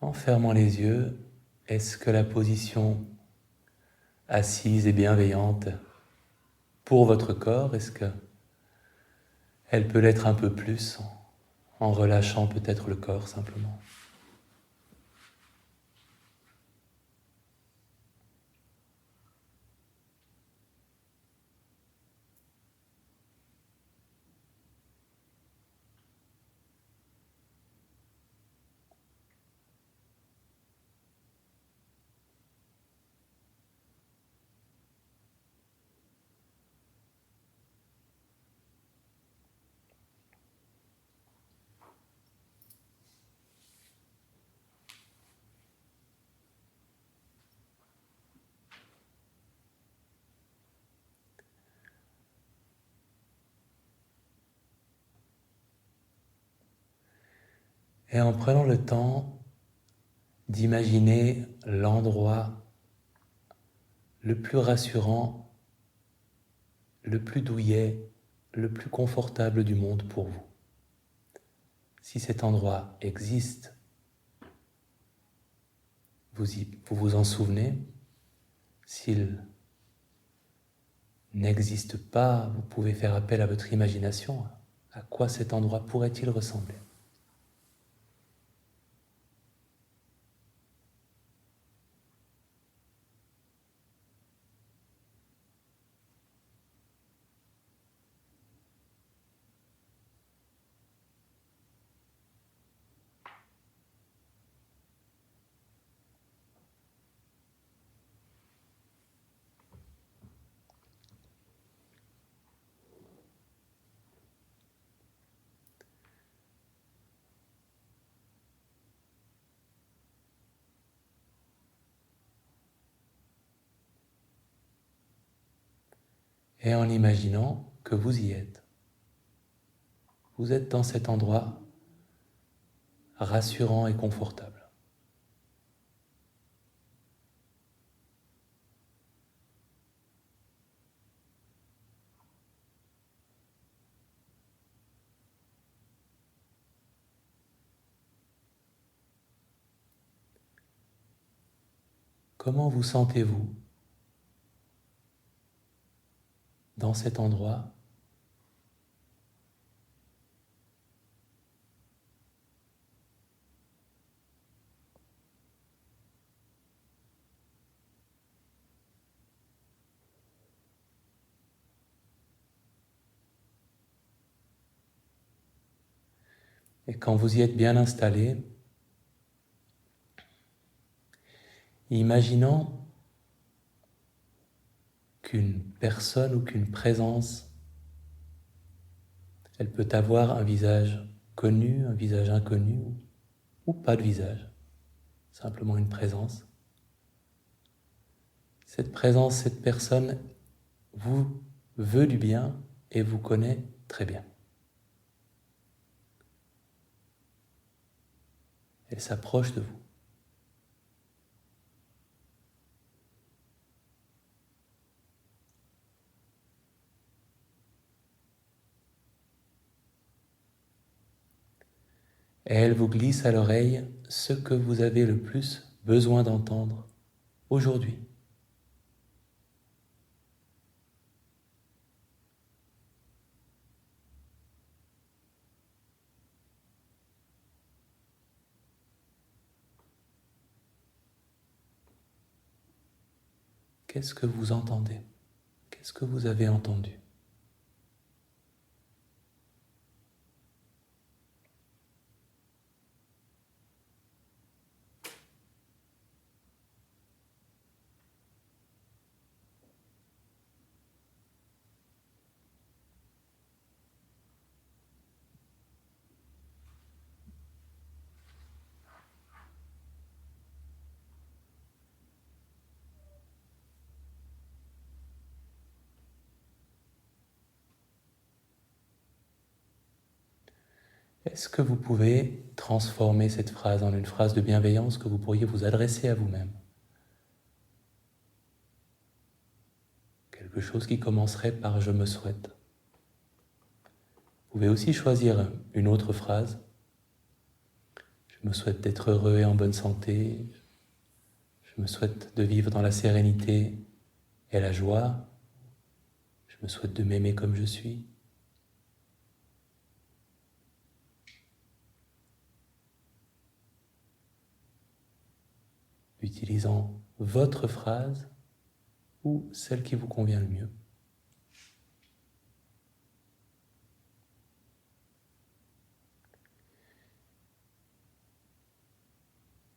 En fermant les yeux, est-ce que la position assise et bienveillante pour votre corps, est-ce qu'elle peut l'être un peu plus en relâchant peut-être le corps simplement? Et en prenant le temps d'imaginer l'endroit le plus rassurant, le plus douillet, le plus confortable du monde pour vous. Si cet endroit existe, vous vous en souvenez. S'il n'existe pas, vous pouvez faire appel à votre imagination. À quoi cet endroit pourrait-il ressembler ? Et en imaginant que vous y êtes. Vous êtes dans cet endroit rassurant et confortable. Comment vous sentez-vous dans cet endroit ? Et quand vous y êtes bien installé, imaginant qu'une personne ou qu'une présence, elle peut avoir un visage connu, un visage inconnu, ou pas de visage, simplement une présence. Cette présence, cette personne vous veut du bien et vous connaît très bien. Elle s'approche de vous. Et elle vous glisse à l'oreille ce que vous avez le plus besoin d'entendre aujourd'hui. Qu'est-ce que vous entendez ? Qu'est-ce que vous avez entendu ? Est-ce que vous pouvez transformer cette phrase en une phrase de bienveillance que vous pourriez vous adresser à vous-même ? Quelque chose qui commencerait par « je me souhaite ». Vous pouvez aussi choisir une autre phrase. Je me souhaite d'être heureux et en bonne santé. Je me souhaite de vivre dans la sérénité et la joie. Je me souhaite de m'aimer comme je suis. Utilisant votre phrase ou celle qui vous convient le mieux.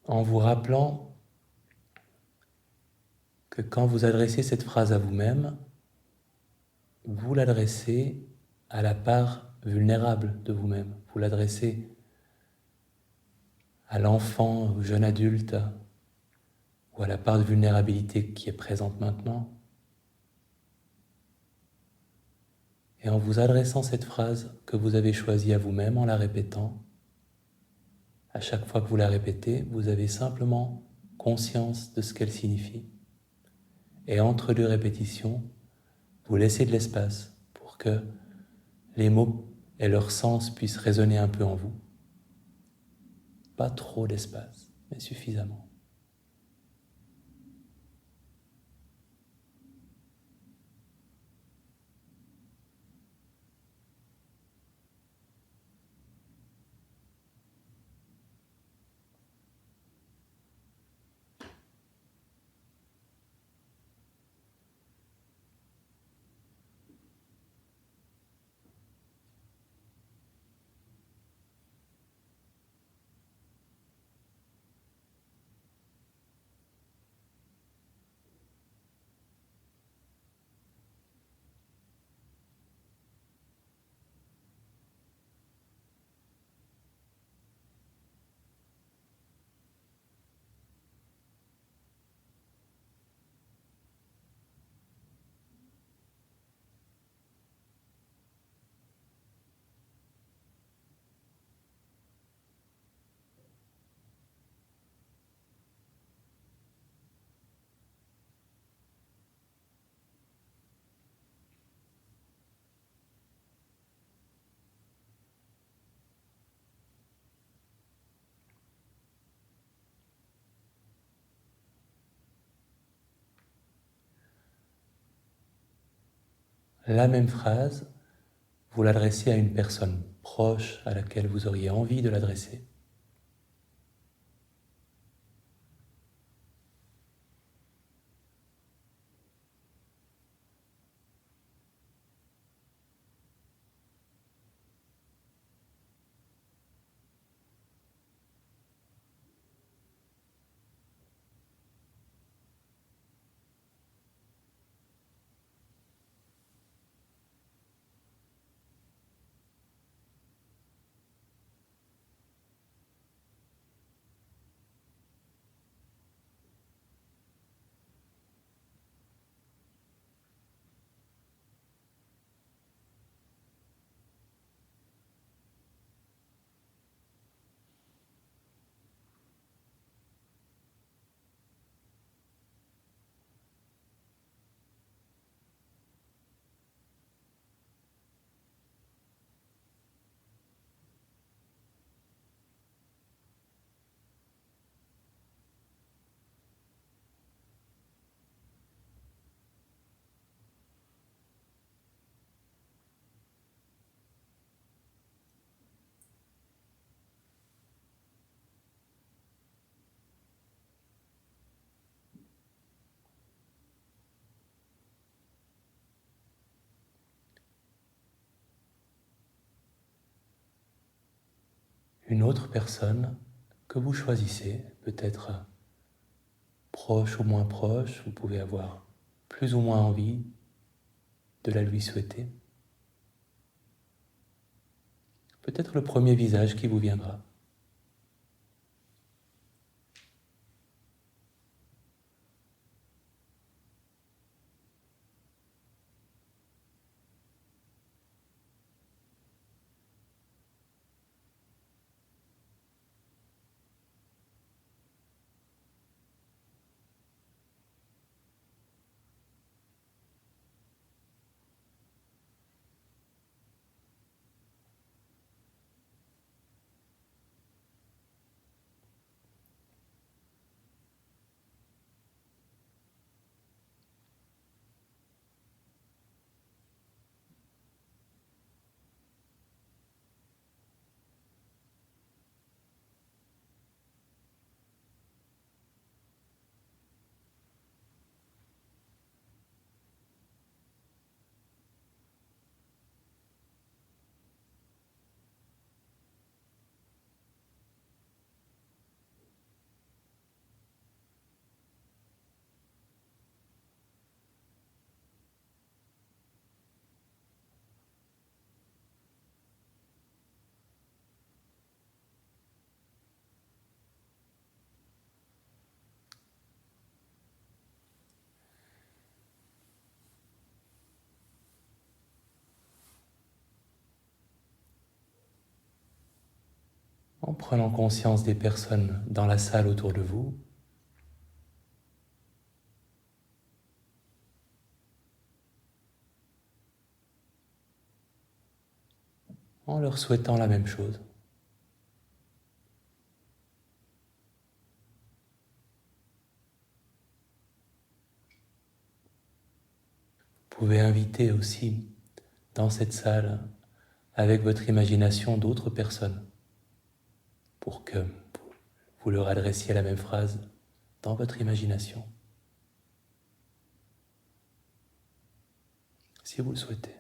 En vous rappelant que quand vous adressez cette phrase à vous-même, vous l'adressez à la part vulnérable de vous-même. Vous l'adressez à l'enfant, au jeune adulte, ou à la part de vulnérabilité qui est présente maintenant. Et en vous adressant cette phrase que vous avez choisie à vous-même, en la répétant, à chaque fois que vous la répétez, vous avez simplement conscience de ce qu'elle signifie. Et entre deux répétitions, vous laissez de l'espace pour que les mots et leur sens puissent résonner un peu en vous. Pas trop d'espace, mais suffisamment. La même phrase, vous l'adressez à une personne proche à laquelle vous auriez envie de l'adresser. Une autre personne que vous choisissez, peut-être proche ou moins proche, vous pouvez avoir plus ou moins envie de la lui souhaiter. Peut-être le premier visage qui vous viendra. prenant conscience des personnes dans la salle autour de vous, en leur souhaitant la même chose. Vous pouvez inviter aussi dans cette salle, avec votre imagination, d'autres personnes pour que vous leur adressiez la même phrase dans votre imagination, si vous le souhaitez.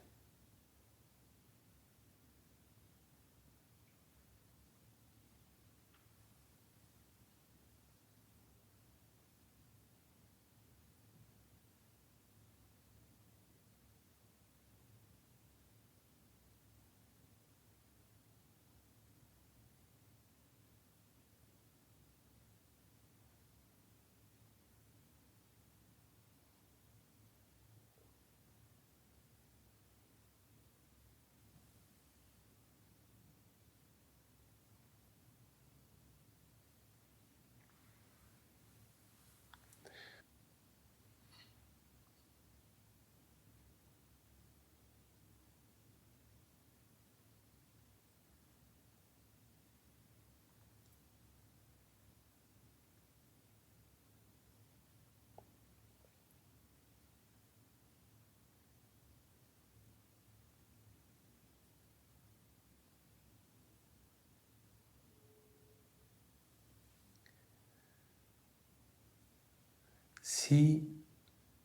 Si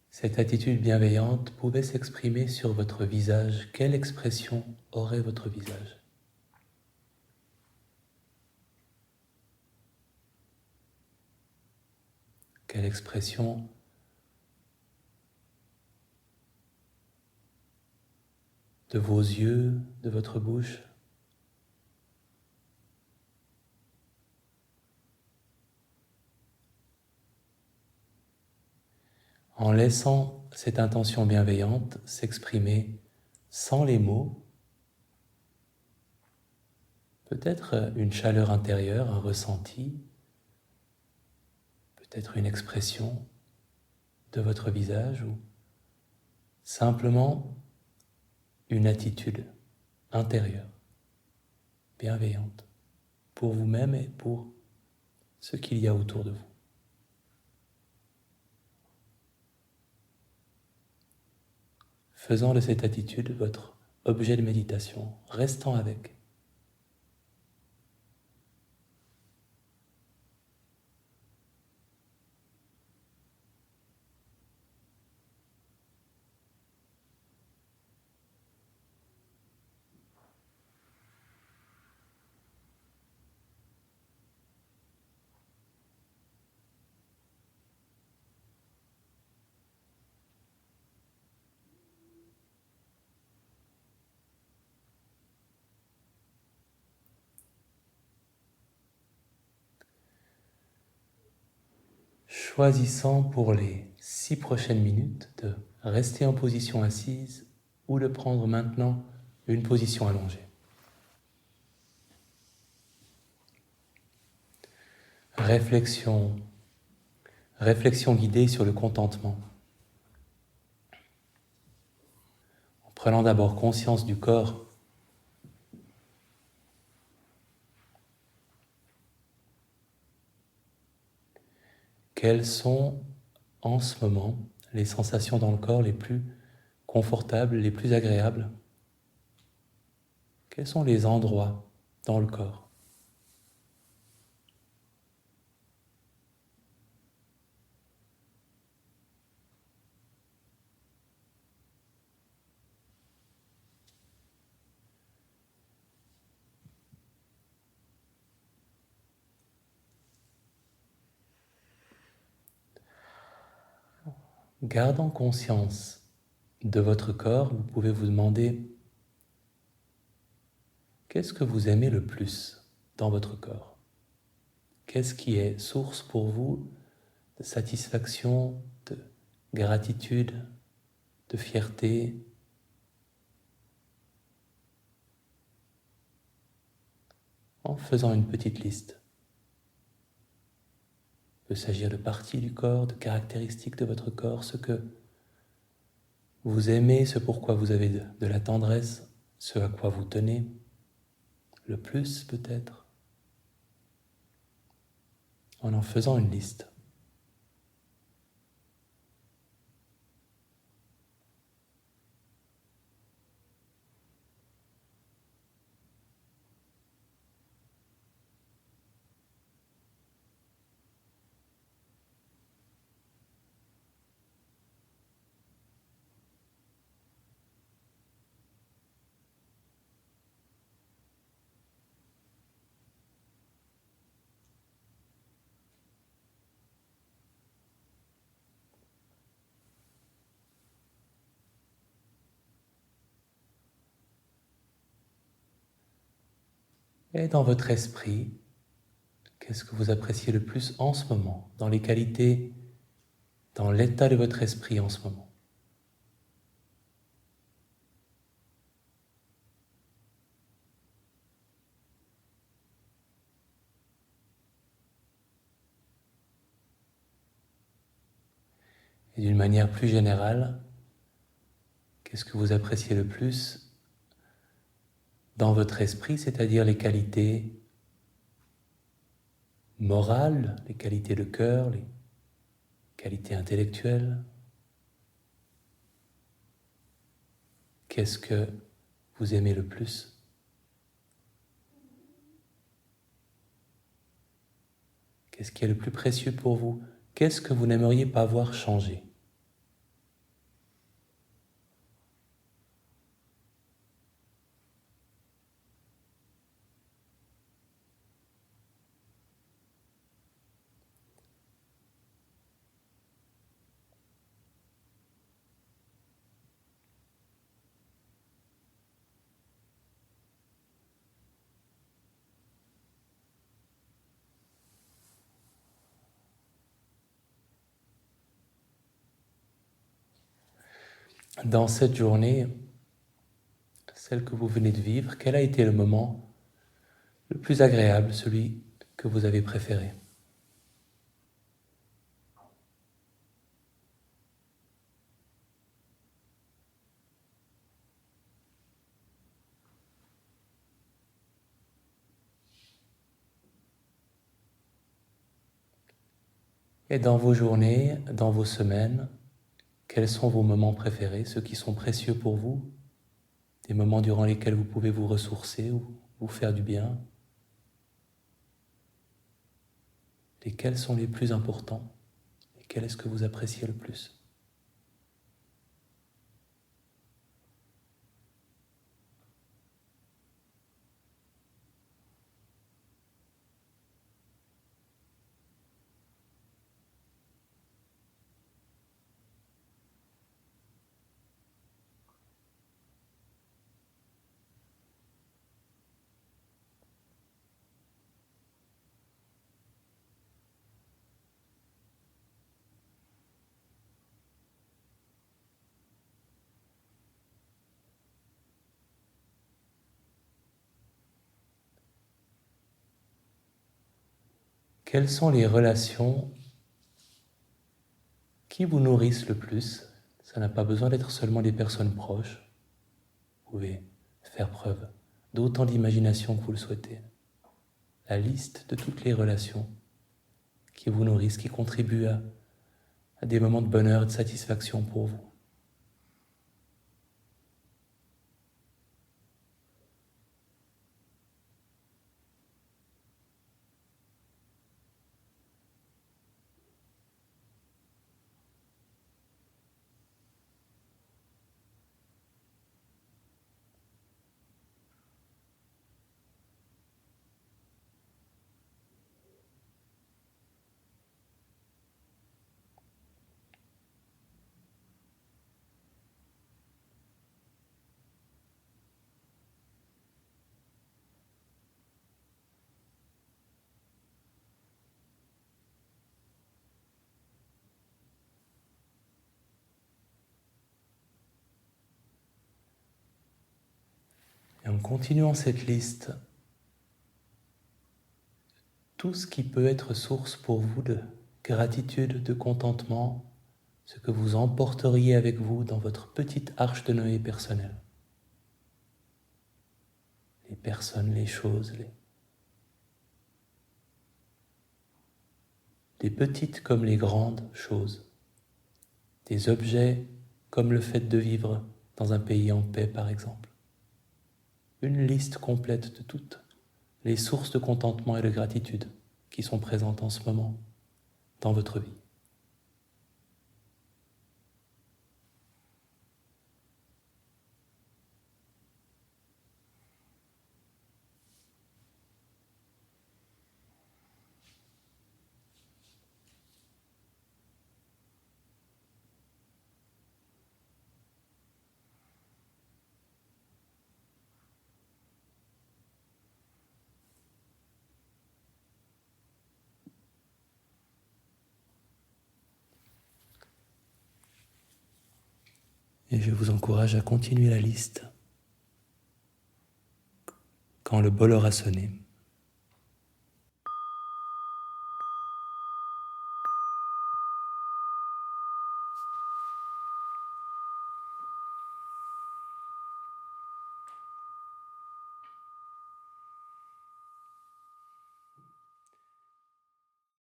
cette attitude bienveillante pouvait s'exprimer sur votre visage, quelle expression aurait votre visage? Quelle expression de vos yeux, de votre bouche? En laissant cette intention bienveillante s'exprimer sans les mots, peut-être une chaleur intérieure, un ressenti, peut-être une expression de votre visage ou simplement une attitude intérieure, bienveillante, pour vous-même et pour ce qu'il y a autour de vous. Faisant de cette attitude votre objet de méditation, restant avec. Choisissant pour les 6 prochaines minutes de rester en position assise ou de prendre maintenant une position allongée. Réflexion guidée sur le contentement. En prenant d'abord conscience du corps, quelles sont en ce moment les sensations dans le corps les plus confortables, les plus agréables? Quels sont les endroits dans le corps? Gardant conscience de votre corps, vous pouvez vous demander qu'est-ce que vous aimez le plus dans votre corps? Qu'est-ce qui est source pour vous de satisfaction, de gratitude, de fierté? en faisant une petite liste. Il peut s'agir de parties du corps, de caractéristiques de votre corps, ce que vous aimez, ce pourquoi vous avez de la tendresse, ce à quoi vous tenez, le plus peut-être, en faisant une liste. Et dans votre esprit, qu'est-ce que vous appréciez le plus en ce moment, dans les qualités, dans l'état de votre esprit en ce moment? Et d'une manière plus générale, qu'est-ce que vous appréciez le plus dans votre esprit, c'est-à-dire les qualités morales, les qualités de cœur, les qualités intellectuelles? Qu'est-ce que vous aimez le plus? Qu'est-ce qui est le plus précieux pour vous? Qu'est-ce que vous n'aimeriez pas voir changer? Dans cette journée, celle que vous venez de vivre, quel a été le moment le plus agréable, celui que vous avez préféré? Et dans vos journées, dans vos semaines, quels sont vos moments préférés, ceux qui sont précieux pour vous, des moments durant lesquels vous pouvez vous ressourcer ou vous faire du bien? Lesquels sont les plus importants? Et quel est-ce que vous appréciez le plus? Quelles sont les relations qui vous nourrissent le plus? Ça n'a pas besoin d'être seulement des personnes proches. Vous pouvez faire preuve d'autant d'imagination que vous le souhaitez. La liste de toutes les relations qui vous nourrissent, qui contribuent à des moments de bonheur et de satisfaction pour vous. Et en continuant cette liste, tout ce qui peut être source pour vous de gratitude, de contentement, ce que vous emporteriez avec vous dans votre petite arche de Noé personnelle. Les personnes, les choses, les petites comme les grandes choses, des objets comme le fait de vivre dans un pays en paix par exemple. Une liste complète de toutes les sources de contentement et de gratitude qui sont présentes en ce moment dans votre vie. Et je vous encourage à continuer la liste quand le bol aura sonné.